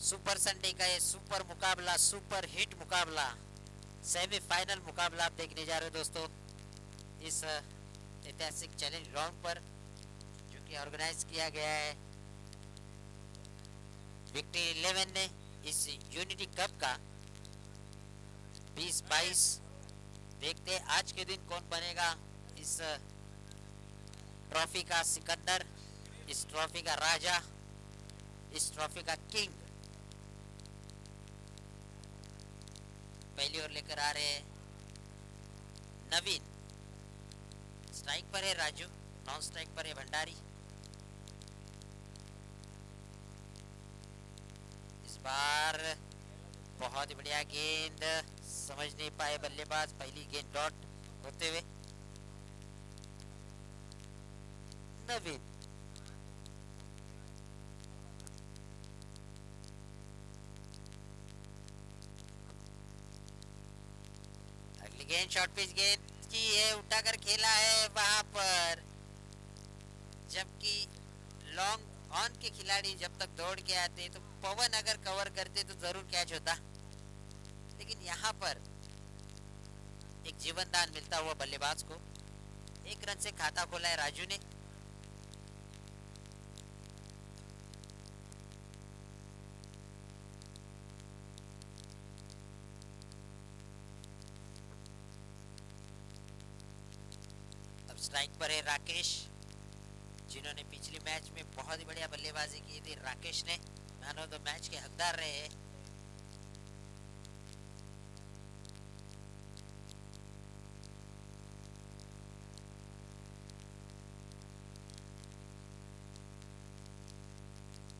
Super Sunday का ये super मुकाबला, सुपर हिट मुकाबला, सेमीफाइनल मुकाबला आप देखने जा रहे हो दोस्तों इस ऐतिहासिक चैलेंज ग्राउंड पर, जो कि ऑर्गेनाइज किया गया है विक्ट्री 11 ने। इस यूनिटी कप का 2022 देखते हैं आज के दिन कौन बनेगा इस ट्रॉफी का सिकंदर, इस ट्रॉफी का राजा, इस ट्रॉफी का किंग। पहली ओर लेकर आ रहे हैं नवीन, स्ट्राइक पर है राजू, नॉन स्ट्राइक पर है भंडारी। इस बार बहुत ही बढ़िया गेंद, समझ नहीं पाए बल्लेबाज, पहली गेंद डॉट होते हुए। नवीन अगली गेंद शॉर्ट पिच गेंद की है, उठाकर खेला है वहां पर, जबकि लॉन्ग ऑन के खिलाड़ी जब तक दौड़ के आते तो पवन अगर कवर करते तो जरूर कैच होता, लेकिन यहाँ पर एक जीवन दान मिलता हुआ बल्लेबाज को। एक रन से खाता खोला है राजू ने। अब स्ट्राइक पर है राकेश, जिन्होंने पिछले मैच में बहुत ही बढ़िया बल्लेबाजी की थी। राकेश ने मैन ऑफ द मैच के हकदार रहे हैं।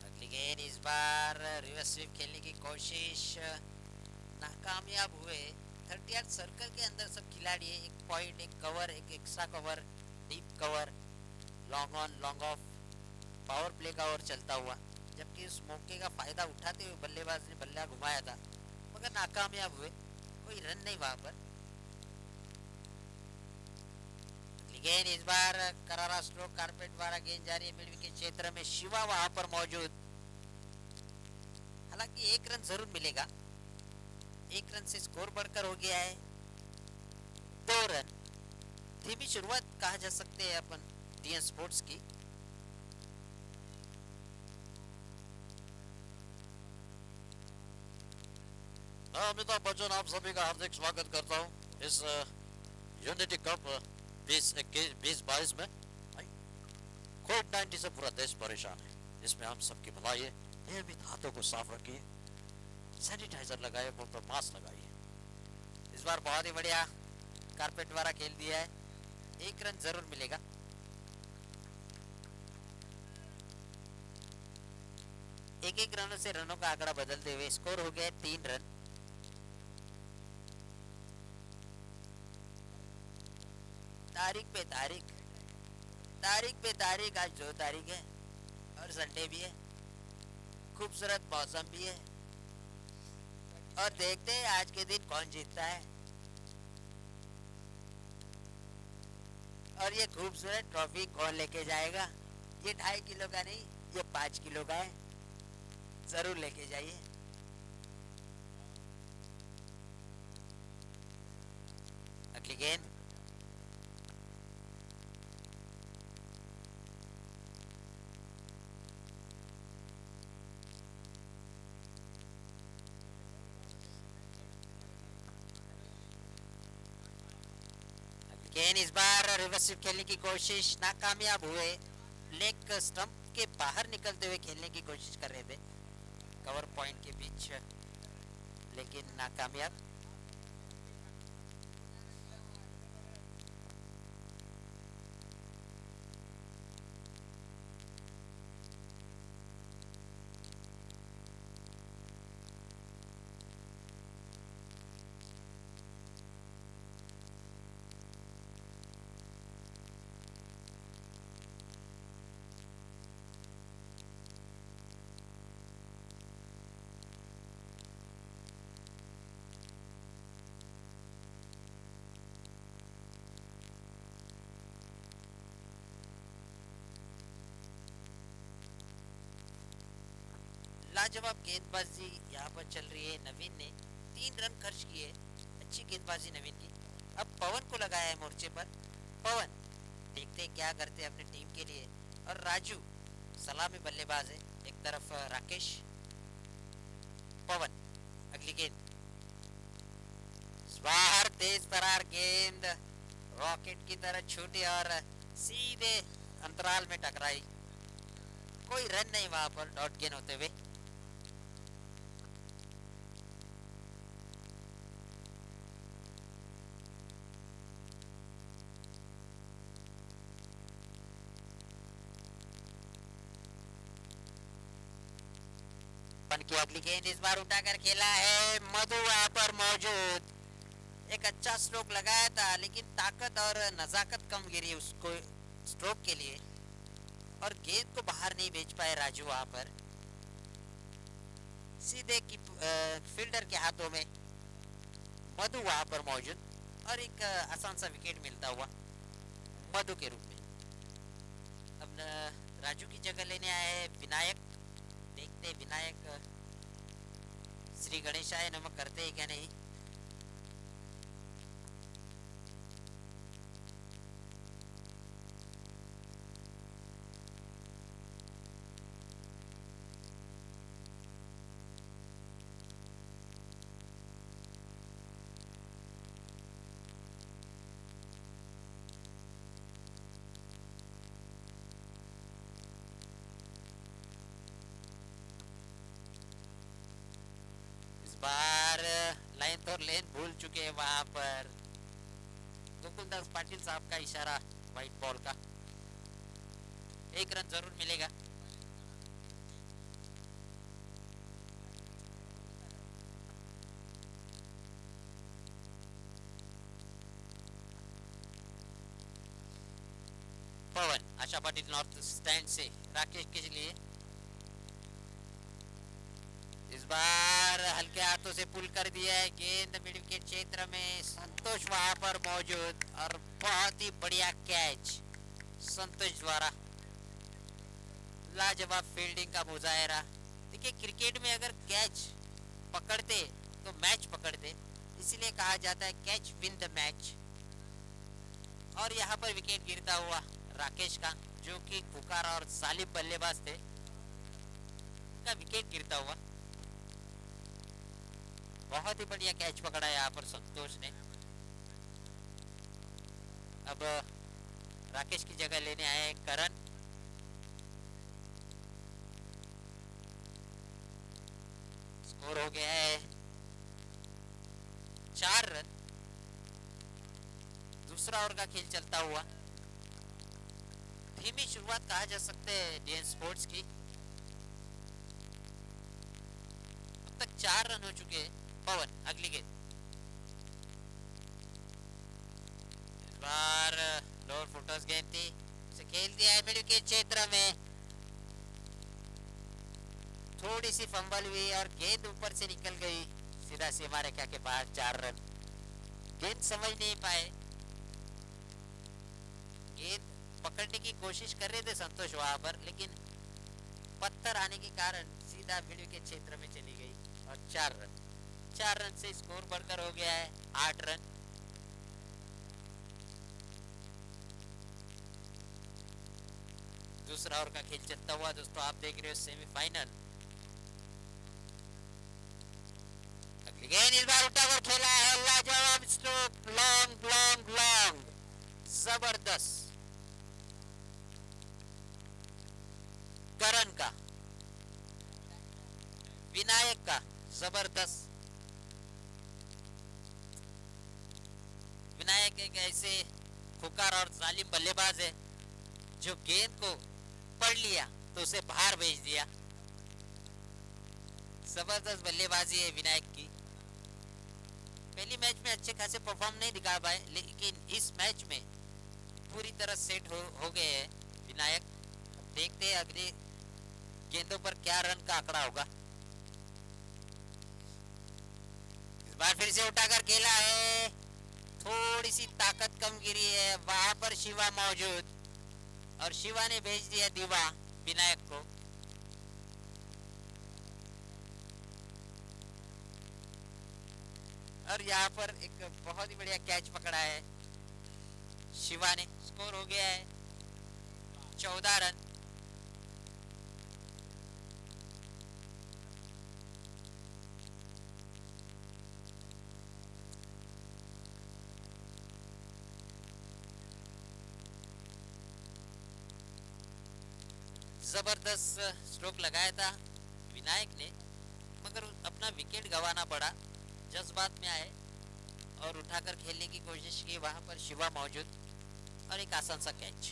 अगली गेंद, इस बार रिवर्स स्वीप खेलने की कोशिश, नाकामयाब हुए। 38 सर्कल के अंदर सब खिलाड़ी है, एक पॉइंट, एक कवर, एक extra cover, deep cover, long on long off, power play का ओवर चलता हुआ, जबकि उस मौके का फायदा उठाते हुए बल्लेबाज ने बल्ला घुमाया था, मगर नाकामयाब हुए, कोई रन नहीं वहां पर। गेंद इस बार करारा स्ट्रोक, कारपेट द्वारा गेंद जा रही है मिड विकेट क्षेत्र में, शिवा वहां पर मौजूद। हालांकि एक रन जरूर मिलेगा, एक रन से स्कोर बढ़कर हो गया है 2 रन। धीमी शुरुआत कहा जा सकते हैं अपन डीएन स्पोर्ट्स की। अमिताभ बच्चन, आप सभी का हार्दिक स्वागत करता हूँ इस यूनिटी कप 2021-2022 में। कोविड-19 से पूरा देश परेशान है, इसमें हम सबकी भलाई है। नियमित हाथों को साफ रखिए, सैनिटाइजर लगाइए, मुंह पर मास्क लगाइए। इस बार बहुत ही बढ़िया कारपेट द्वारा खेल दिया है, एक रन जरूर मिलेगा। एक एक रनों से रनों का आंकड़ा बदलते हुए स्कोर हो गया 3 रन। तारीख पे तारीख, तारीख पे तारीख, आज 2 तारीख है और संडे भी है, खूबसूरत मौसम भी है, और देखते हैं आज के दिन कौन जीतता है और ये खूबसूरत ट्रॉफी कौन लेके जाएगा। ये 2.5 किलो का नहीं, ये 5 किलो का है, जरूर लेके जाइए। अगली गेंद, गेंद इस बार रिवर्स स्वीप खेलने की कोशिश, नाकामयाब हुए। लेग स्टंप के बाहर निकलते हुए खेलने की कोशिश कर रहे थे कवर पॉइंट के बीच, लेकिन नाकामयाब। लाजवाब गेंदबाजी यहाँ पर चल रही है। नवीन ने 3 रन खर्च किए, अच्छी गेंदबाजी नवीन की। अब पवन को लगाया है मोर्चे पर। पवन देखते हैं क्या करते हैं अपनी टीम के लिए। और राजू सलामी बल्लेबाज है। एक तरफ राकेश, पवन, अगली गेंद बाहर, तेज तरार गेंद रॉकेट की तरह छूटी और सीधे अंतराल में टकराई। कोई रन नहीं वहां पर डॉट गेन होते हुए। की अगली गेंद इस बार उठाकर खेला है मधु वहां पर मौजूद। एक अच्छा स्ट्रोक लगाया था लेकिन ताकत और नजाकत कम गिरी उसको स्ट्रोक के लिए और गेंद को बाहर नहीं भेज पाए राजू वहां पर। सीधे की फील्डर के हाथों में मधु वहां पर मौजूद और एक आसान सा विकेट मिलता हुआ मधु के रूप में। अब राजू की जगह लेने आए विनायक। देखते विनायक श्री गणेशाय नमः करते हैं क्या नहीं। बार लाइन और लेन भूल चुके हैं वहां पर। गोकुलदास पाटिल साहब का इशारा व्हाइट बॉल का। 1 रन जरूर मिलेगा। पवन आशा पाटिल नॉर्थ स्टैंड से राकेश के लिए इस बार हल्के हाथों से पुल कर दिया है गेंद मिड विकेट क्षेत्र में। संतोष वहां पर मौजूद और बहुत ही बढ़िया कैच संतोष द्वारा। लाजवाब फील्डिंग का मुजाहरा। देखिए क्रिकेट में अगर कैच पकड़ते तो मैच पकड़ते, इसलिए कहा जाता है कैच विन द मैच। और यहाँ पर विकेट गिरता हुआ राकेश का, जो कि खुकार और सालिब बल्लेबाज थे, का विकेट गिरता हुआ। बहुत ही बढ़िया कैच पकड़ा यहाँ पर संतोष ने। अब राकेश की जगह लेने आए करण। स्कोर हो गया है 4 रन। दूसरा ओवर का खेल चलता हुआ। धीमी शुरुआत कहा जा सकते हैं डीएन स्पोर्ट्स की। अब तक 4 रन हो चुके हैं। पवन अगली गेंद इस बार लोअर फुटर्स गेंद थी, उसे खेल दिया है मिड विकेट क्षेत्र में। थोड़ी सी फंबल हुई और गेंद ऊपर से निकल गई सीधा सीमा रेखा के पास। 4 रन। गेंद समझ नहीं पाए। गेंद पकड़ने की कोशिश कर रहे थे संतोष वहां पर, लेकिन पत्थर आने के कारण सीधा मिड विकेट क्षेत्र में चली गई और 4 रन। 4 रन से स्कोर बढ़कर हो गया है 8 रन। दूसरा ओवर का खेल चलता हुआ दोस्तों, आप देख रहे हो सेमीफाइनल। अगली गेंद इस बार उठाकर खेला है, लाजवाब स्ट्रोक, लॉन्ग लॉन्ग लॉन्ग, जबरदस्त। करण का, विनायक का जबरदस्त। विनायक एक ऐसे खुकार और जालिम बल्लेबाज है जो गेंद को पढ़ लिया तो उसे बाहर भेज दिया। जबरदस्त बल्लेबाजी है विनायक की। पहली मैच में अच्छे खासे परफॉर्म नहीं दिखा पाए, लेकिन इस मैच में पूरी तरह सेट हो गए हैं विनायक। देखते हैं अगली गेंदों पर क्या रन का आंकड़ा होगा। इस बार फिर से उठाकर खेला है, थोड़ी सी ताकत कम गिरी है। वहां पर शिवा मौजूद और शिवा ने भेज दिया दीवा विनायक को। और यहाँ पर एक बहुत ही बढ़िया कैच पकड़ा है शिवा ने। स्कोर हो गया है 14 रन। जबरदस्त स्ट्रोक लगाया था विनायक ने, मगर अपना विकेट गंवाना पड़ा। जज्बात में आए और उठाकर खेलने की कोशिश की, वहां पर शिवा मौजूद और एक आसान सा कैच।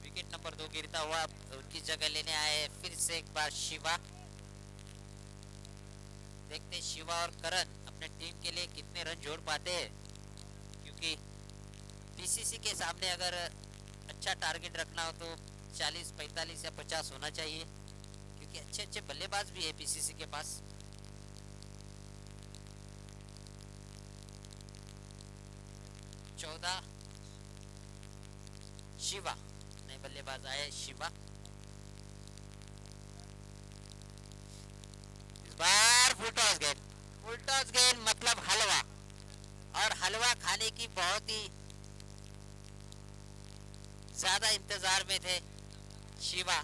विकेट नंबर 2 गिरता हुआ उनकी जगह लेने आए फिर से एक बार शिवा। देखते शिवा और करण अपने टीम के लिए कितने रन जोड़ पाते हैं, क्योंकि पीसीसी के सामने अगर अच्छा टारगेट रखना हो तो 40, 45 या 50 होना चाहिए, क्योंकि अच्छे अच्छे बल्लेबाज भी है पीसीसी के पास। चौदह शिवा नए बल्लेबाज आए शिवा। इस बार फुल टॉस गेंद, फुल टॉस गेंद मतलब हलवा, और हलवा खाने की बहुत ही ज्यादा इंतजार में थे शिवा,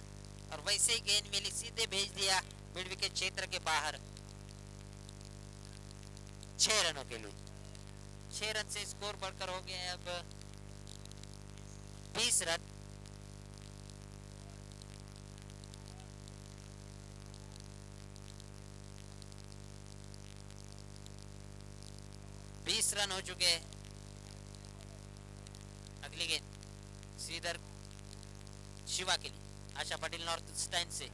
और वैसे ही गेंद मिली सीधे भेज दिया मिड विकेट क्षेत्र के बाहर 6 रनों के लिए। 6 रन से स्कोर बढ़कर हो गया है अब 20 रन। रन हो चुके हैं। अगली गेंद सीधर शिवा के लिए, आशा पटेल नॉर्थ स्टैंड से।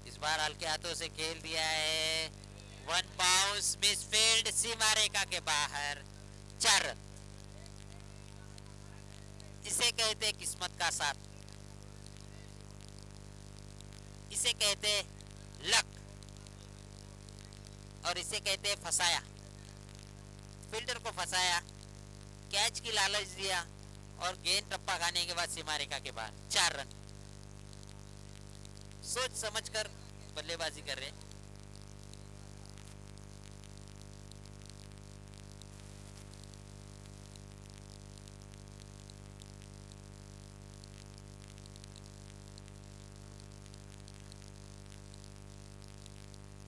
इस बार हल्के हाथों से खेल दिया है, 1 बाउंस मिसफील्ड, सीमा रेखा के बाहर, 4 रन। इसे कहते किस्मत का साथ, इसे कहते लक, और इसे कहते फंसाया। फील्डर को फंसाया, कैच की लालच दिया और गेंद टप्पा खाने के बाद सीमा रेखा के बाहर, 4 रन। सोच समझकर बल्लेबाजी कर रहे।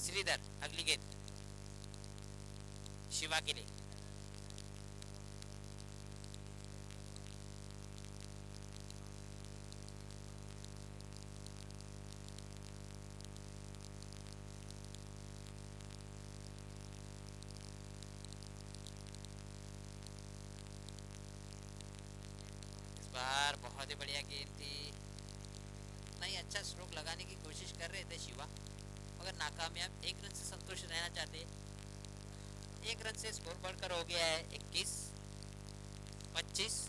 श्रीधर अगली गेंद शिवा के लिए। इस बार बहुत ही बढ़िया गेंद थी, नहीं अच्छा स्ट्रोक लगाने की कोशिश कर रहे थे शिवा, मगर नाकामयाब। 1 रन से संतुष्ट रहना चाहते। 1 रन से स्कोर बढ़कर हो गया है 21, 25,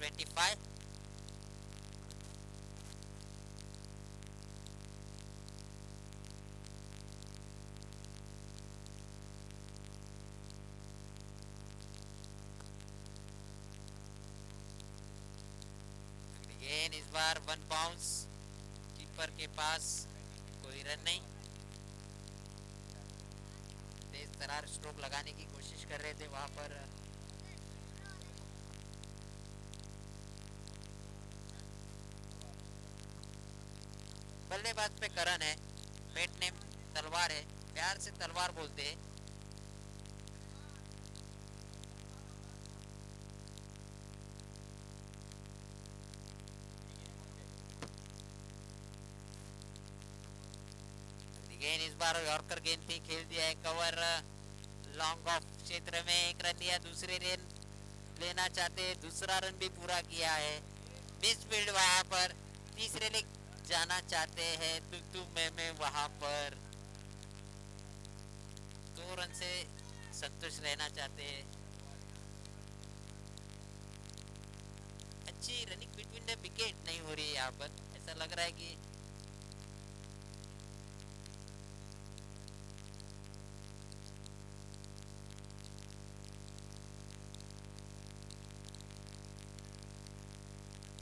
25। गेंद इस बार 1 बाउंस, कीपर के पास कोई रन नहीं। तेज तरार स्ट्रोक लगाने की कोशिश कर रहे थे वहां पर। बल्लेबाज पे करण है, पेट नेम तलवार है, प्यार से तलवार बोलते हैं। गेंद इस बार यॉर्कर गेंद थी, खेल दिया है कवर, लॉन्ग ऑफ क्षेत्र में 1 रन लिया। दूसरे रन लेना चाहते, दूसरा रन भी पूरा किया है। मिस फील्ड वहां पर, तीसरे ले जाना चाहते हैं तू मैं वहां पर। 2 रन से संतुष्ट रहना चाहते हैं। अच्छी रनिंग बिटवीन द विकेट नहीं हो रही है यहाँ पर, ऐसा लग रहा है कि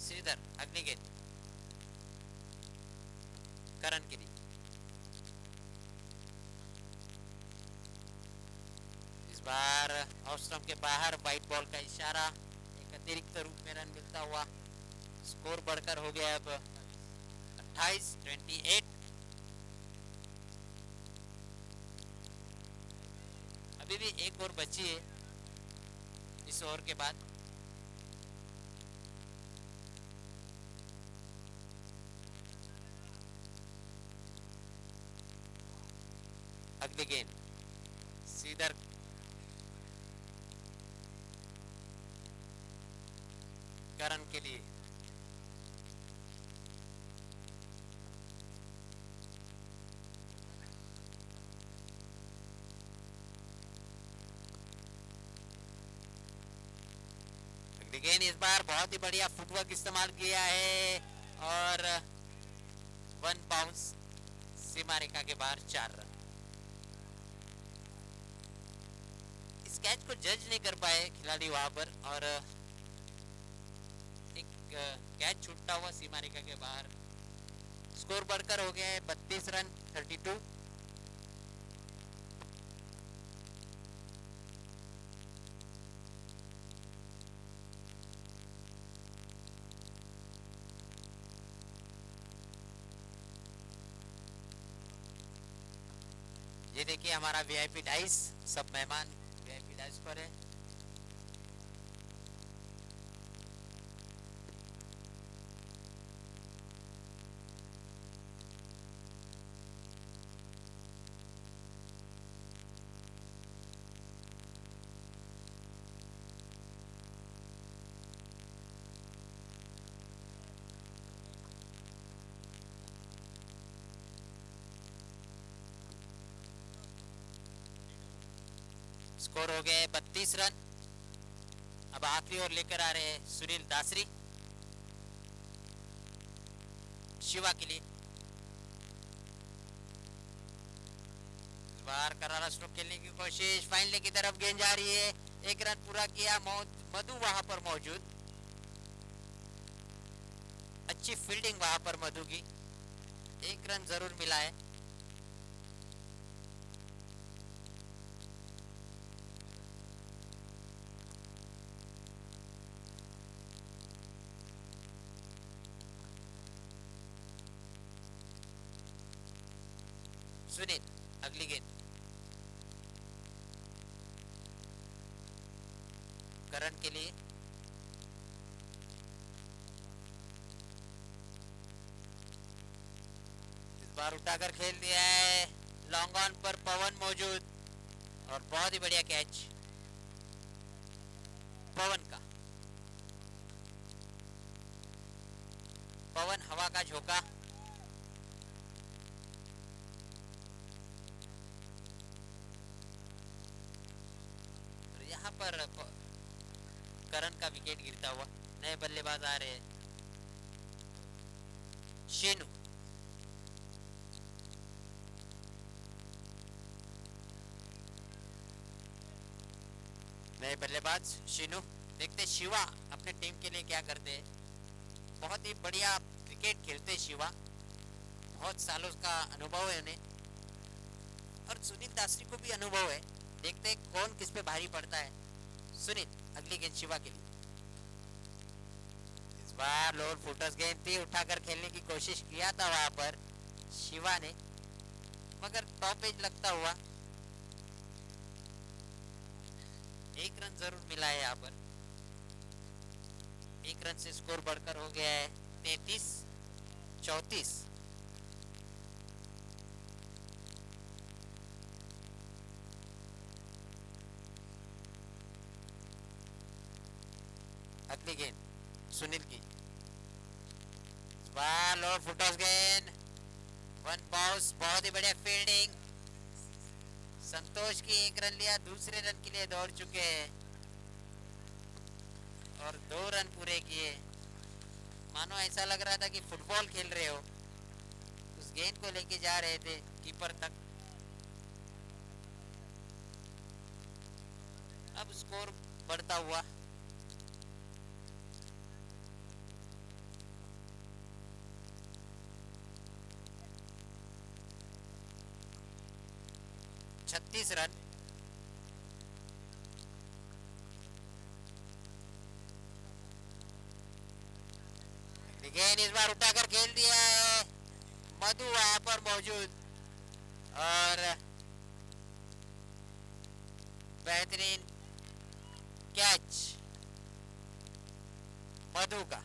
श्रीधर अगली गेंद करण के लिए। इस बार ऑफ स्टंप के बाहर वाइट बॉल का इशारा, एक अतिरिक्त रूप में रन मिलता हुआ। स्कोर बढ़कर हो गया अब 28-28। अभी भी एक ओवर बची है इस ओवर के बाद। अगली गेंद सीधर करण के लिए। अगली गेंद इस बार बहुत ही बढ़िया फुटवर्क इस्तेमाल किया है और वन बाउंस, सीमा रेखा के बाहर 4 रन। इस कैच को जज नहीं कर पाए खिलाड़ी वहां पर और एक कैच छूटता हुआ सीमा रेखा के बाहर। स्कोर बढ़कर हो गया है 32 रन 32। ये देखिए हमारा वीआईपी डाइस, सब मेहमान वीआईपी डाइस पर है। स्कोर हो गए 32 रन। अब आखिरी ओवर लेकर आ रहे हैं सुनील दासरी शिवा के लिए। इस बार करारा स्ट्रोक खेलने की कोशिश, फाइनल की तरफ गेंद जा रही है। एक रन पूरा किया, मधु वहां पर मौजूद। अच्छी फील्डिंग वहां पर मधु की, एक रन जरूर मिला है। सुनील अगली गेंद करण के लिए। इस बार उठाकर खेल दिया है, लॉन्ग ऑन पर पवन मौजूद और बहुत ही बढ़िया कैच पवन का। पवन हवा का झोंका। यहाँ पर करण का विकेट गिरता हुआ। नए बल्लेबाज आ रहे हैं, शेनु। नए बल्लेबाज शीनू। देखते शिवा अपने टीम के लिए क्या करते हैं। बहुत ही बढ़िया क्रिकेट खेलते शिवा, बहुत सालों का अनुभव है उन्हें और सुनील दासरी को भी अनुभव है। देखते हैं कौन किस पे भारी पड़ता है। सुनील अगली गेंद शिवा के लिए। इस बार लोअर फुटर्स गेंद थी, उठाकर खेलने की कोशिश किया था वहां पर शिवा ने, मगर टॉप एज लगता हुआ। एक रन जरूर मिला है यहाँ पर। एक रन से स्कोर बढ़कर हो गया है 33-34। अगली गेंद सुनील की। बॉल और फुटॉस गेंद, वन बाउंस, बहुत ही बढ़िया फील्डिंग। संतोष की एक रन लिया, दूसरे रन के लिए दौड़ चुके हैं और 2 रन पूरे किए। मानो ऐसा लग रहा था कि फुटबॉल खेल रहे हो, उस गेंद को लेके जा रहे थे कीपर तक। अब स्कोर बढ़ता हुआ। 36 रन। गेंद इस बार उठाकर खेल दिया है, मधु वहां पर मौजूद और बेहतरीन कैच मधु का।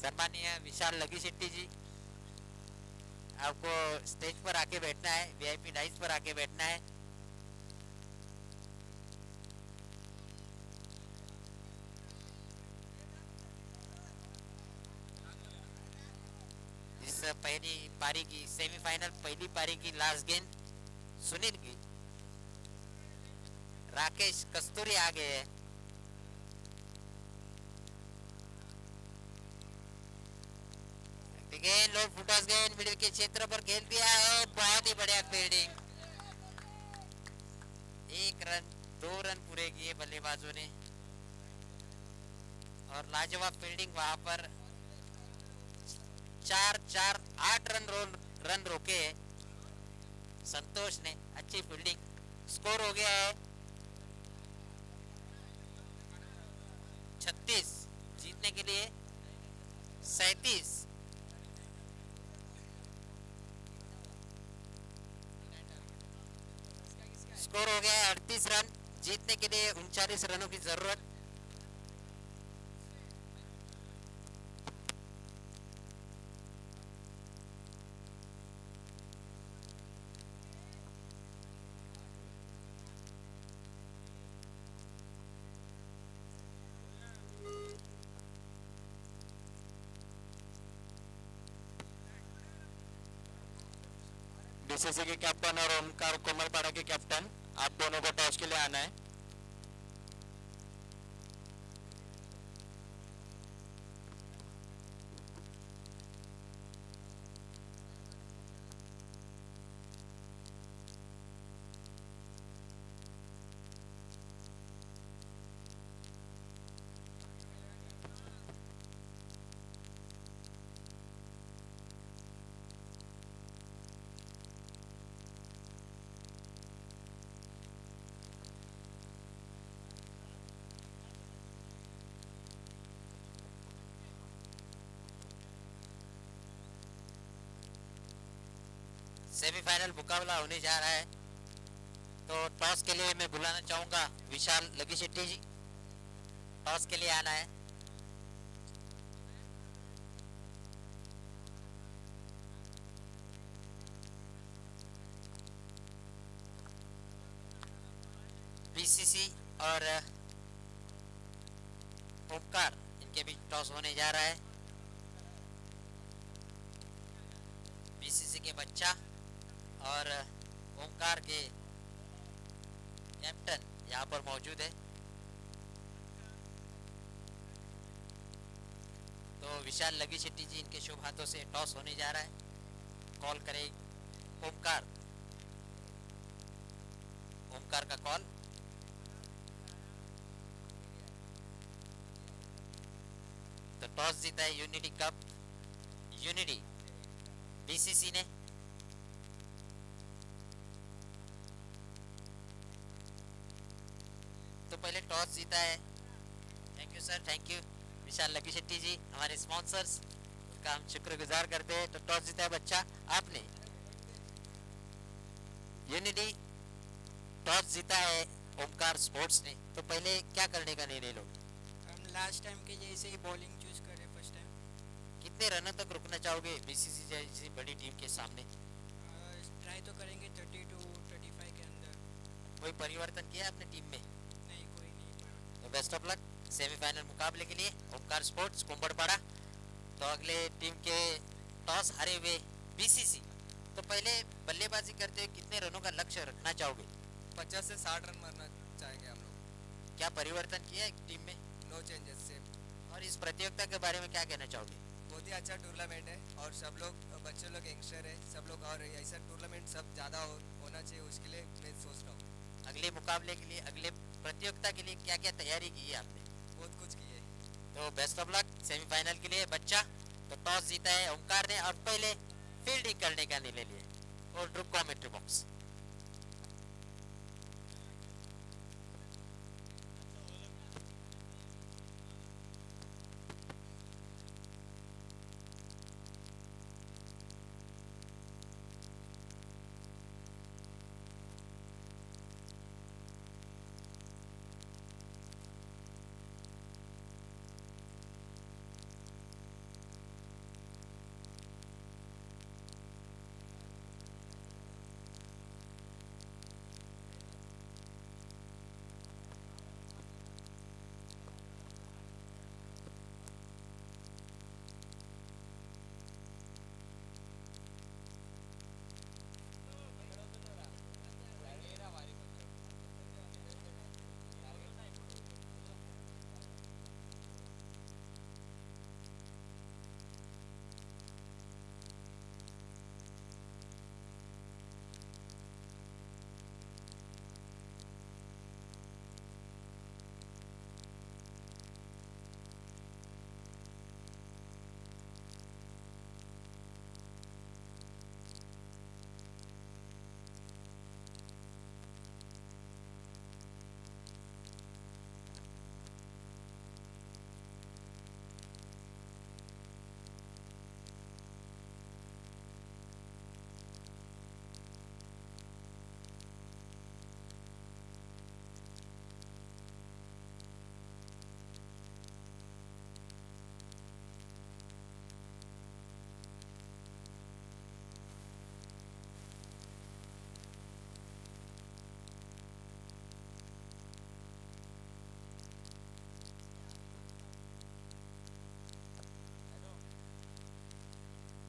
सम्मानीय विशाल लगी शेट्टी जी, आपको स्टेज पर आके बैठना है, वीआईपी डाइस पर आके बैठना है। इस पहली पारी की सेमीफाइनल पहली पारी की लास्ट गेंद सुनील की, राकेश कस्तूरी आ गए हैं। गेंद लोड फुटस गेंद मिडिल के क्षेत्र पर खेल दिया है, बहुत ही बढ़िया फील्डिंग। 1 रन 2 रन पूरे किए बल्लेबाजों ने और लाजवाब फील्डिंग वहां पर 4 8 रन रोके हैं संतोष ने, अच्छी फील्डिंग। स्कोर हो गया है 36, जीतने के लिए 37। स्कोर हो गया है 38 रन, जीतने के लिए 39 रनों की जरूरत। बीसीसी के कैप्टन और ओमकार कोमलपाड़ा के कैप्टन, आप दोनों को टॉस के लिए आना है। सेमीफाइनल मुकाबला होने जा रहा है, तो टॉस के लिए मैं बुलाना चाहूंगा विशाल लगी शेट्टी जी, टॉस के लिए आना है। बीसीसी और ओमकार, इनके बीच टॉस होने जा रहा है। बीसीसी के बच्चा और ओमकार के कैप्टन यहाँ पर मौजूद है। तो विशाल लगी शेट्टी जी, इनके शुभ हाथों से टॉस होने जा रहा है। कॉल करे ओमकार, ओमकार का कॉल। तो टॉस जीता है यूनिटी कप, यूनिटी बीसीसी ने। तो पहले टॉस जीता है, thank you sir, thank you Vishal Lucky Shetty ji, हमारे स्पॉन्सर्स का हम शुक्रगुजार करते हैं। तो टॉस जीता है बच्चा आपने, यूनिटी टॉस जीता है ओमकार स्पोर्ट्स ने। तो पहले क्या करने का निर्णय लो? हम लास्ट टाइम के जैसे ही बॉलिंग चूज करें फर्स्ट टाइम। कितने रनों तक रुकना चाहोगे बीसीसी जैसी बड़ी टीम के सामने? ट्राई तो करेंगे 30 to 35 के अंदर। कोई परिवर्तन किया अपने टीम में? नहीं, कोई नहीं। तो बेस्ट ऑफ लक सेमीफाइनल मुकाबले के लिए ओमकार स्पोर्ट्स कुंभड़पाड़ा। तो अगले टीम के टॉस हारे हुए बीसीसी, तो पहले बल्लेबाजी करते हुए कितने रनों का लक्ष्य रखना चाहोगे? 50 से 60 रन मारना चाहेंगे हम लोग। क्या परिवर्तन किया है टीम में? No changes same. और इस प्रतियोगिता के बारे में क्या कहना चाहोगे? बहुत ही अच्छा टूर्नामेंट है और सब लोग, बच्चे लोग यंगस्टर है सब लोग, और ऐसा टूर्नामेंट सब ज़्यादा होना चाहिए, उसके लिए मैं सोच रहा हूँ। अगले मुकाबले के लिए, अगले प्रतियोगिता के लिए क्या क्या तैयारी की है आपने? बहुत कुछ किए। तो बेस्ट ऑफ लक सेमीफाइनल के लिए बच्चा। तो टॉस जीता है ओमकार ने और पहले फील्डिंग करने का निर्णय लिया और ड्रू कमेंट्री बॉक्स।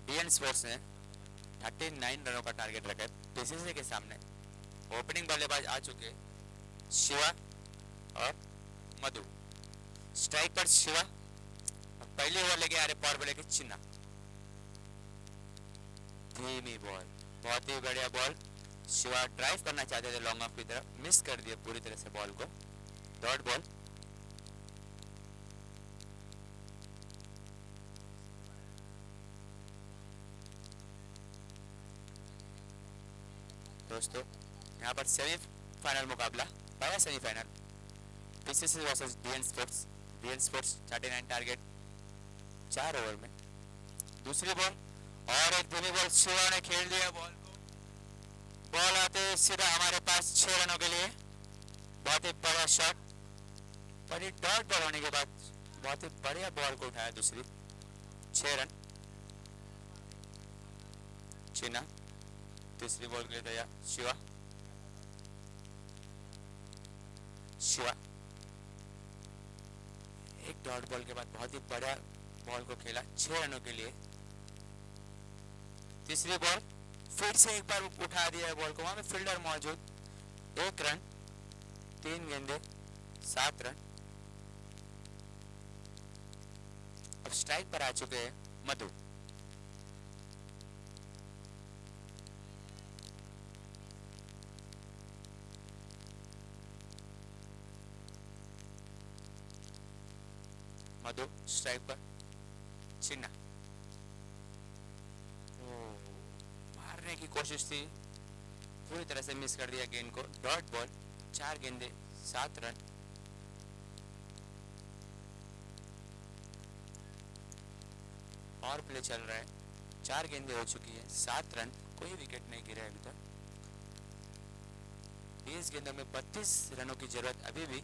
डीएन स्पोर्ट्स ने 39 रनों का टारगेट रखा है पीसीसी के सामने। ओपनिंग बल्लेबाज आ चुके शिवा और मधु। स्ट्राइक पर शिवा, पहले ओवर लेके आ रहे पावर प्ले के चिन्ना। धीमी बॉल, बहुत ही बढ़िया बॉल। शिवा ड्राइव करना चाहते थे लॉन्ग ऑफ की तरफ, मिस कर दिया पूरी तरह से बॉल को। Dot ball. दोस्तों यहाँ पर सेमीफाइनल मुकाबला, पहला semifinal PCC versus DN sports. DN sports 39 target 4 over में। दूसरी बॉल और एक धीमी बॉल, शिवा ने खेल दिया बॉल को। बॉल आते सीधा हमारे पास 6 रनों के लिए। बहुत ही बड़ा शॉट, पर ये डॉट बॉल होने के बाद बहुत ही बढ़िया बॉल को उठाया दूसरी। 6 रन। चिन्ना तीसरी बॉल के लिए तैयार। शिवा, शिवा एक डॉट बॉल के बाद बहुत ही बड़ा बॉल को खेला 6 रनों के लिए। तीसरी बॉल फिर से एक बार उठा दिया बॉल को, वहां में फील्डर मौजूद। 1 रन, 3 गेंदे, 7 रन। अब स्ट्राइक पर आ चुके हैं मधु। मधु स्ट्राइक पर। चिन्ना मारने की कोशिश थी, पूरी तरह से मिस कर दिया गेंद को। डॉट बॉल, 4 गेंदे, 7 रन। और प्ले चल रहा है, 4 गेंदे हो चुकी है, 7 रन। कोई विकेट नहीं गिरे अभी तक। 20 गेंदों में 32 रनों की जरूरत अभी भी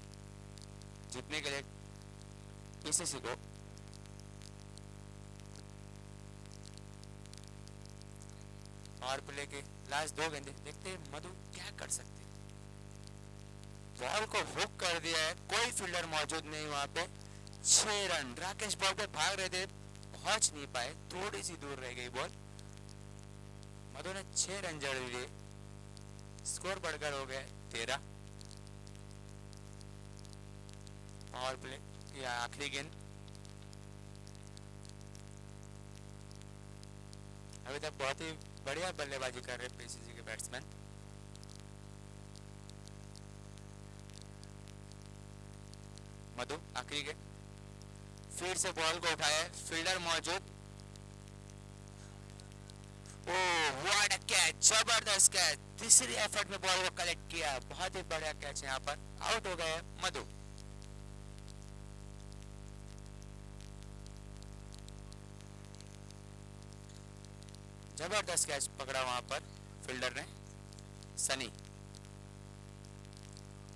जीतने के लिए पीसीसी को। और प्ले के लास्ट 2 गेंदे, देखते हैं मधु क्या कर सकते हैं। बॉल को हुक कर दिया है, कोई फील्डर मौजूद नहीं वहां पे। 6 रन। राकेश बॉल पे भाग रहे थे, पहुंच नहीं पाए, थोड़ी सी दूर रह गई बॉल। मधु ने 6 रन जड़ लिए, स्कोर बढ़कर हो गए 13। पावर प्ले या आखिरी गेंद। अभी तक बहुत ही बढ़िया बल्लेबाजी कर रहे पीसीसी के बैट्समैन। मधु आखिरी गेंद, फिर से बॉल को उठाया, फील्डर मौजूद, ओह व्हाट अ कैच, जबरदस्त कैच, तीसरी एफर्ट में बॉल को कलेक्ट किया, बहुत ही बढ़िया कैच है। यहाँ पर आउट हो गए मधु। जबरदस्त कैच पकड़ा वहां पर फील्डर ने, सनी।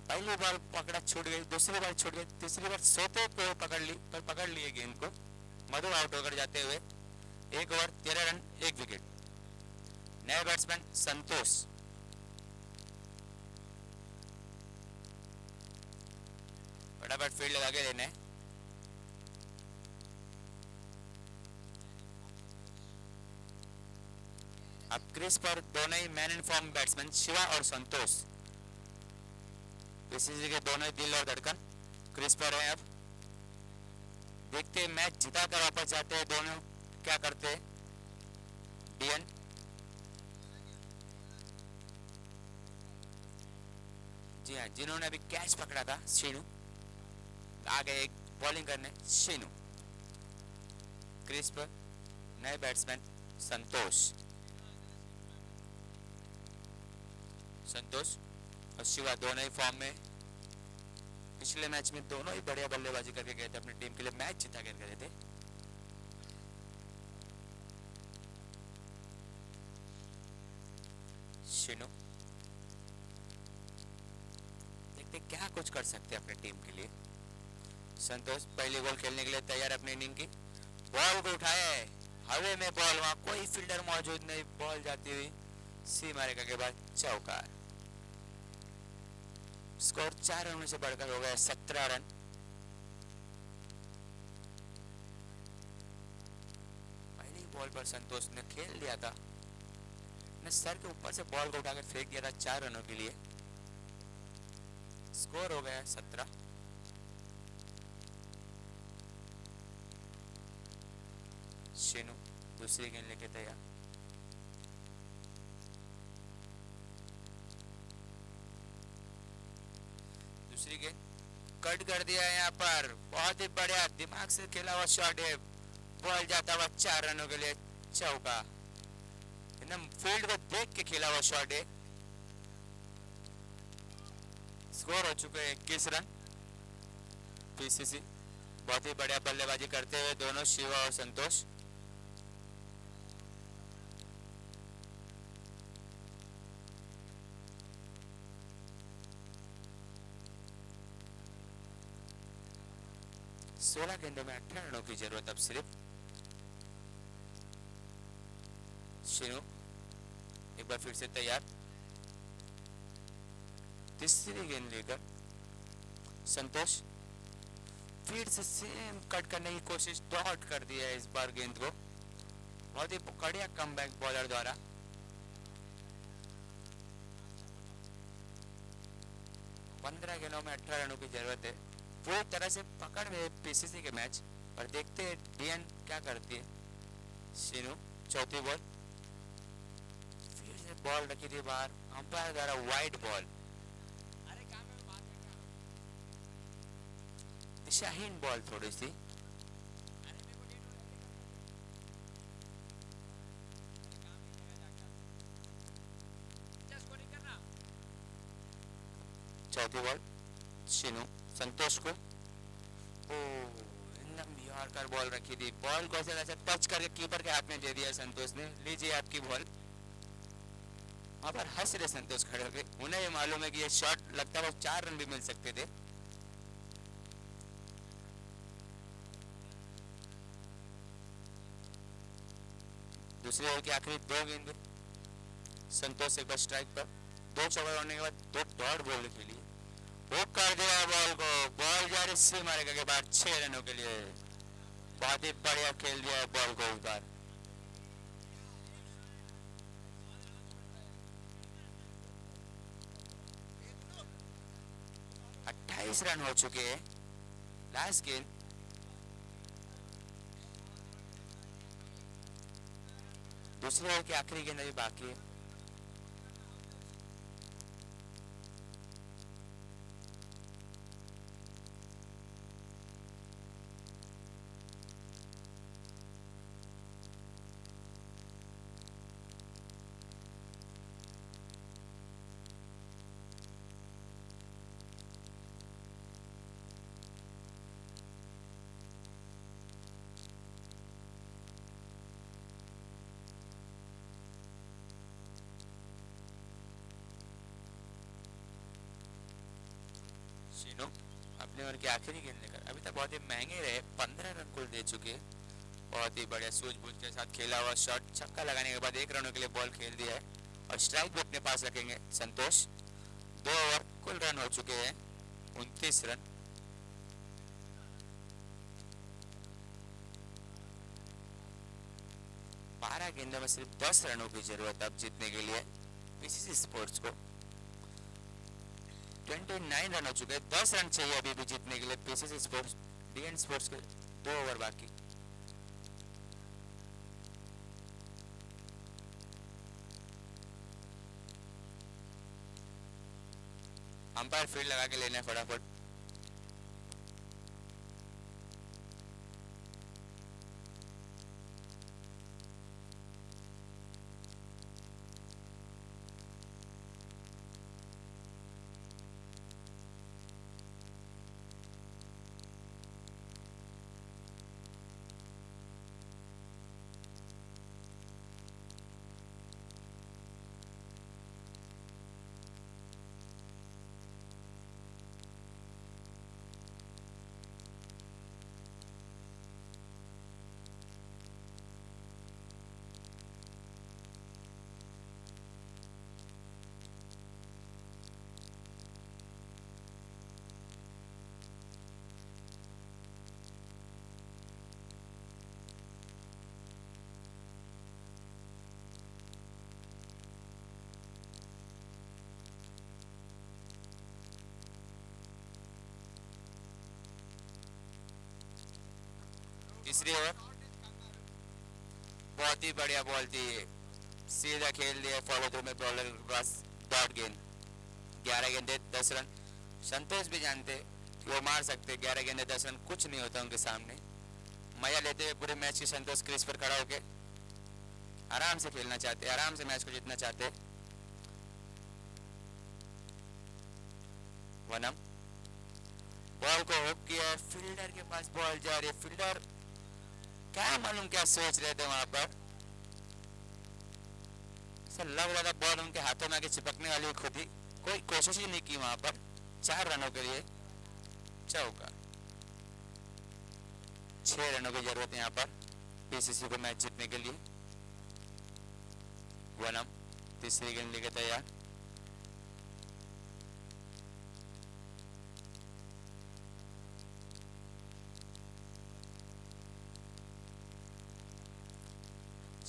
पहली बॉल पकड़ा, छूट गई, दूसरी बॉल छूट गई, तीसरी बार सोते पे पकड़ ली, पर पकड़ लिए गेंद को। मधु आउट होकर जाते हुए, 1 ओवर 13 रन 1 विकेट। नए बैट्समैन संतोष। फटाफट फील्ड लगा के देने। अब क्रीज पर दोनों ही man in form batsman Shiva और संतोष, बीसीसीआई के दोनों ही दिल और धड़कन क्रीज पर हैं। अब देखते हैं मैच जिता कर वापस जाते हैं दोनों, क्या करते हैं डीएन। जी हाँ, जिन्होंने अभी कैच पकड़ा था शीनू, आ गए एक बॉलिंग करने शीनू। क्रीज पर नए बैट्समैन संतोष और शिवा दोनों ही फॉर्म में। पिछले मैच में दोनों ही बढ़िया बल्लेबाजी करके गए थे, अपनी टीम के लिए मैच जीता कर गए थे। शिनो देखते क्या कुछ कर सकते हैं अपनी टीम के लिए। संतोष पहली बॉल खेलने के लिए तैयार अपनी इनिंग की। बॉल को उठाए, हवा में बॉल, वहां कोई फील्डर मौजूद नहीं, बॉल जाती हुई सी मारेगा के बाद चौका। स्कोर 4 रनों से बढ़कर हो गया 17 रन। पहली बॉल पर संतोष ने खेल लिया था, ने सर के ऊपर से बॉल को उठाकर फेंक दिया था 4 रनों के लिए। स्कोर हो गया 17। शेनू दूसरी गेंद लेके तैयार। दूसरी गेंद कट कर दिया है यहाँ पर, बहुत ही बढ़िया दिमाग से खेला हुआ शॉट है, बॉल जाता हुआ 4 रनों के लिए चौका। एकदम फील्ड को देख के खेला हुआ शॉट है। स्कोर हो चुके हैं 21 रन। पीसीसी बहुत ही बढ़िया बल्लेबाजी करते हुए दोनों शिवा और संतोष। सोलह गेंदों में 18 रनों की जरूरत अब सिर्फ। शिनू एक बार फिर से तैयार, तीसरी गेंद लेकर संतोष फिर से सेम कट करने की कोशिश, डॉट कर दिया है इस बार गेंद को। बहुत ही बढ़िया कमबैक बॉलर द्वारा। पंद्रह गेंदों में 18 रनों की जरूरत है। पूरी तरह से पकड़ में पीसीसी के मैच, पर देखते हैं डीएन क्या करती है। शिनू चौथी बॉल, फिर से बॉल रखी थी बाहर, अंपायर द्वारा वाइड बॉल। दिशाहीन बॉल थोड़ी सी। चौथी बॉल शिनू संतोष को, एकदम यॉर्कर बॉल रखी थी, बॉल को ऐसे टच करके कीपर के हाथ में दे दिया संतोष ने। लीजिए आपकी बॉल। वहां पर हंस रहे संतोष खड़े होके, उन्हें ये मालूम है कि ये शॉट लगता है 4 रन भी मिल सकते थे। दूसरी ओवर की आखिरी 2 गेंद संतोष एक बार स्ट्राइक पर, 2 चौका होने के बाद 2 डॉट बॉल खेली, वो कर दिया बॉल को, बॉल जा रही सी मारेगा के बाद 6 रनों के लिए। बहुत ही बढ़िया खेल दिया है बॉल को इस बार। अट्ठाईस रन हो चुके हैं। लास्ट गेंद दूसरे ओवर की आखिरी गेंद अभी बाकी है। शीनो अपने ओवर के आखिरी गेंद लेकर अभी तक बहुत ही महंगे रहे, 15 रन कुल दे चुके हैं। बहुत ही बढ़िया सूझबूझ के साथ खेला हुआ शॉट, छक्का लगाने के बाद 1 रनों के लिए बॉल खेल दिया है और स्ट्राइक भी अपने पास रखेंगे संतोष। 2 ओवर कुल रन हो चुके हैं 29 रन। बारह गेंदों में सिर्फ 10 रनों की जरूरत अब जीतने के लिए पीसीसी स्पोर्ट्स को। 29 रन हो चुके हैं, 10 रन चाहिए अभी भी जीतने के लिए पीसीसी स्पोर्ट्स। डीएन स्पोर्ट्स के 2 ओवर बाकी। अंपायर फील्ड लगा के लेना है फटाफट। तीसरी ओवर बहुत ही बढ़िया बॉल थी, सीधा खेल दिया फॉलो थ्रू में बॉलर के पास, डॉट गेंद। 11 गेंदे 10 रन। संतोष भी जानते कि वो मार सकते, 11 गेंदे 10 रन कुछ नहीं होता उनके सामने। मजा लेते हुए पूरे मैच की संतोष क्रीज पर खड़ा होके आराम से खेलना चाहते, आराम से मैच को जीतना चाहते। वनम बॉल को हुक किया, फील्डर के पास बॉल जा रही है। फील्डर क्या मालूम क्या सोच रहे थे वहां पर, ऐसा लग रहा था बॉल उनके हाथों में आके चिपकने वाली खुद ही, कोई कोशिश ही नहीं की वहां पर। 4 रनों के लिए चौका। 6 रनों की जरूरत है यहाँ पर पीसीसी को मैच जीतने के लिए। वनम तीसरी गेंद लेके तैयार।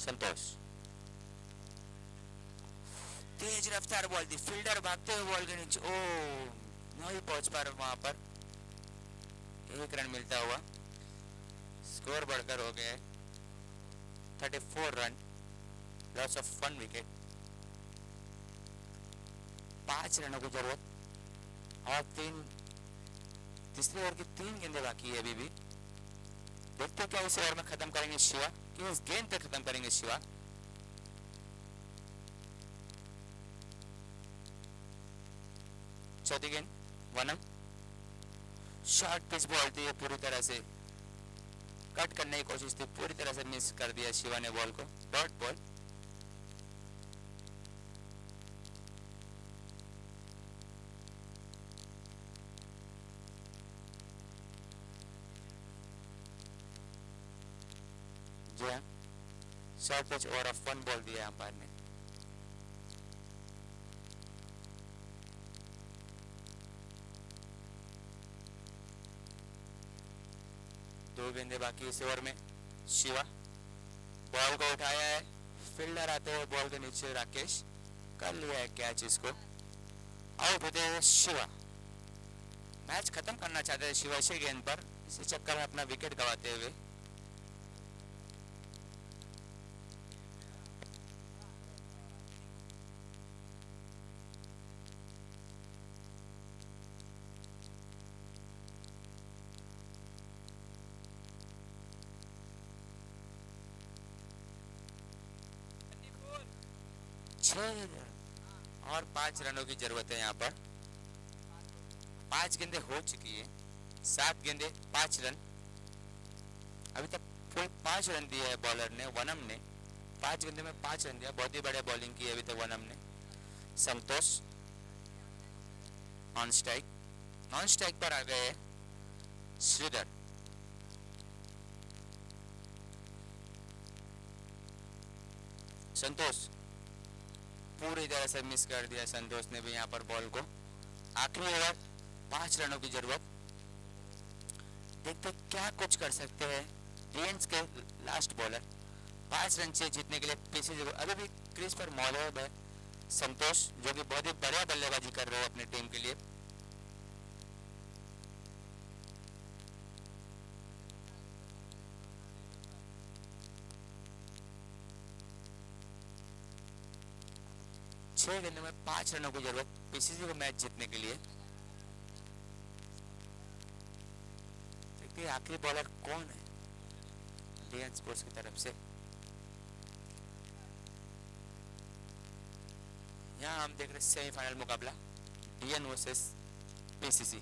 संतोष तेज रफ्तार बॉल थी, फील्डर भागते हुए बॉल के नीचे, ओ नहीं पहुंच पा रहा वहां पर। 1 रन मिलता हुआ स्कोर बढ़कर हो गया 34 रन, लॉस ऑफ 1 विकेट। 5 रनों की जरूरत और तीसरे ओवर की 3 गेंदें बाकी है अभी भी। देखते क्या इस ओवर में खत्म करेंगे शिवा, कि इस गेंद पे खत्म करेंगे शिवा। चौथी गेंद वनम, शॉर्ट पिच बॉल थी, पूरी तरह से कट करने की कोशिश थी, पूरी तरह से मिस कर दिया शिवा ने बॉल को। Dot ball. जी हाँ, short pitch over off 1 ball दिया अंपायर ने। दो गेंदे बाकी इस ओवर में। शिवा बॉल को उठाया है, फील्डर आते हुए बॉल के नीचे राकेश कर लिया है कैच, इसको आउट होते हुए शिवा। मैच खत्म करना चाहते हैं शिवा इसी गेंद पर, इसी चक्कर में अपना विकेट गंवाते हुए। और 5 रनों की जरूरत है यहाँ पर। 5 गेंदे हो चुकी है, 7 गेंदे 5 रन। अभी तक फुल 5 रन दिए है बॉलर ने, वनम ने 5 गेंदे में 5 रन दिया। बहुत ही बढ़िया बॉलिंग की है अभी तक वनम ने। संतोष ऑन स्ट्राइक नॉन स्ट्राइक पर आ गए श्रीधर। संतोष पूरी तरह से मिस कर दिया संतोष ने भी यहाँ पर बॉल को। आखिरी ओवर 5 रनों की जरूरत। देखते क्या कुछ कर सकते हैं इंडियंस के लास्ट बॉलर। 5 रन से जीतने के लिए पीसीसी को अभी भी क्रीज पर मौजूद है संतोष, जो कि बहुत ही बढ़िया बल्लेबाजी कर रहे हैं अपने टीम के लिए। छह गेंदों में 5 रनों की जरूरत पीसीसी को मैच जीतने के लिए। देखिए आखिरी बॉलर कौन है इंडियन स्पोर्ट्स की तरफ से। यहाँ हम देख रहे सेमीफाइनल मुकाबला डीएन वर्सेस पीसीसी।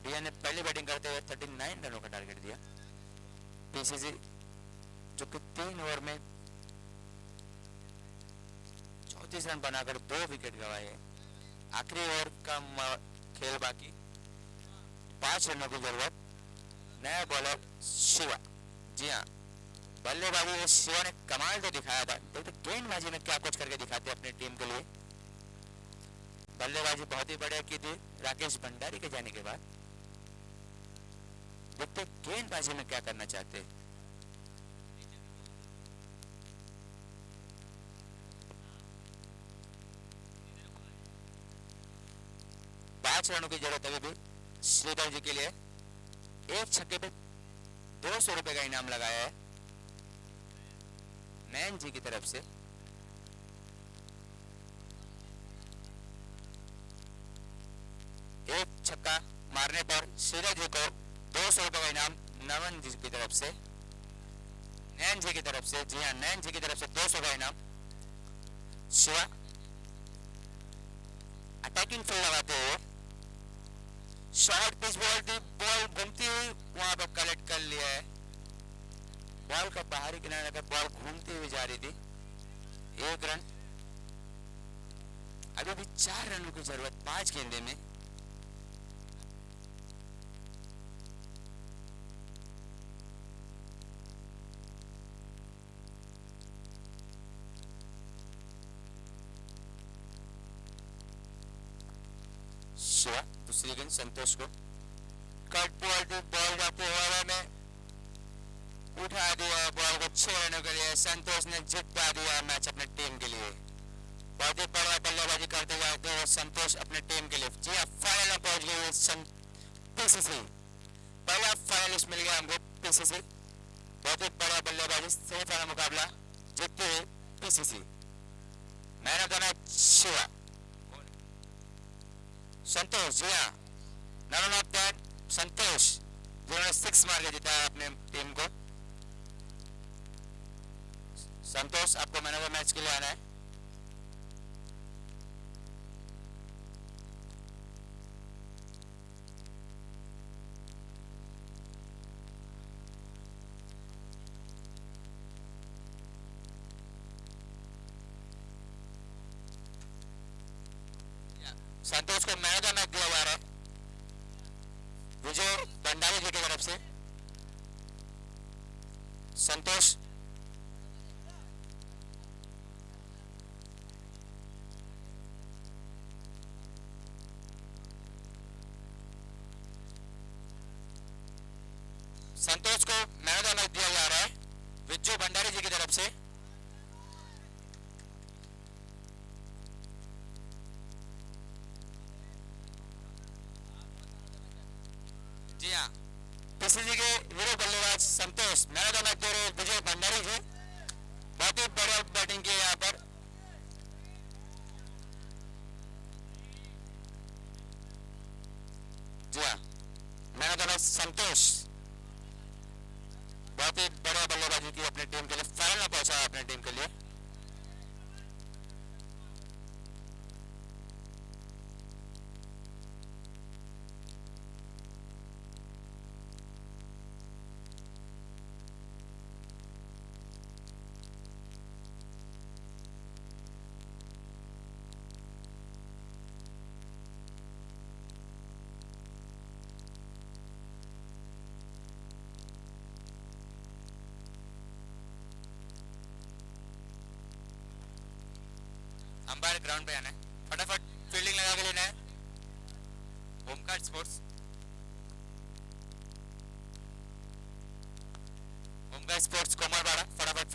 डीएन ने पहली बैटिंग करते हुए 39 रनों का टारगेट दिया। पीसीसी जो कि 3 ओवर में 34 रन बनाकर 2 विकेट गंवाए। आखिरी ओवर का खेल बाकी, 5 रनों की जरूरत। नया बॉलर शिवा। जी हाँ, बल्लेबाजी में शिवा ने कमाल तो दिखाया था। देखते गेंदबाजी में क्या कुछ करके दिखाते अपनी टीम के लिए। बल्लेबाजी बहुत ही बढ़िया की थी राकेश भंडारी के जाने के बाद। देखते गेंदबाजी में क्या करना चाहते। 5 रनों की जरूरत अभी भी श्रीधर जी के लिए। एक छक्के पे 200 रुपए का इनाम लगाया है नयन जी की तरफ से। एक छक्का मारने पर श्रीधर जी को 200 रुपए का इनाम नमन जी की तरफ से, नयन जी की तरफ से। जी हाँ, नयन जी की तरफ से 200 का इनाम। शिवा अटैकिंग फील्ड लगाते हुए शॉर्ट पिच बॉल थी, बॉल घूमती हुई वहां पर कलेक्ट कर लिया है। बॉल का बाहरी किनारे पर बॉल घूमती हुई जा रही थी। 1 रन। अभी भी 4 रनों की जरूरत 5 गेंदे में। शिवा दूसरी गेंद संतोष को। कट बॉल थी, बॉल जाते हवा में उठा दिया बॉल को 6 रनों के लिए। संतोष ने जिता दिया मैच अपने टीम के लिए। बहुत ही बढ़िया बल्लेबाजी करते जाते हैं संतोष अपने टीम के लिए। जी हाँ, फाइनल में पहुंच गए पीसीसी। पहला फाइनलिस्ट मिल गया हमको पीसीसी। बहुत ही बढ़िया बल्लेबाजी, सेमीफाइनल मुकाबला जीतते हुए PCC. Man of the match Shiva Santosh. जी हाँ, नन ऑफ दैट संतोष जिन्होंने 6 मार के जीता है अपने टीम को। संतोष आपको मैन ऑफ द मैच के लिए आना है। संतोष को मैन ऑफ द मैच दिया जा रहा है विजय भंडारी जी की तरफ से। संतोष संतोष को मैन ऑफ द मैच दिया जा रहा है विजय भंडारी जी की तरफ से। जी हाँ, पीसीसी के वीरो बल्लेबाज संतोष मैन ऑफ द मैच दे रहे विजय भंडारी जी। बहुत ही बढ़िया बैटिंग की यहाँ पर। जी हाँ, मैन ऑफ द मैच संतोष बहुत ही बढ़िया बल्लेबाजी की अपनी टीम के लिए। फाइनल में पहुंचा अपनी टीम के लिए। अंपायर ग्राउंड पे आना है, फटाफट फील्डिंग लगा के लेना है। ओमकार स्पोर्ट्स, ओमकार स्पोर्ट्स कोमरवाड़ा, फटाफट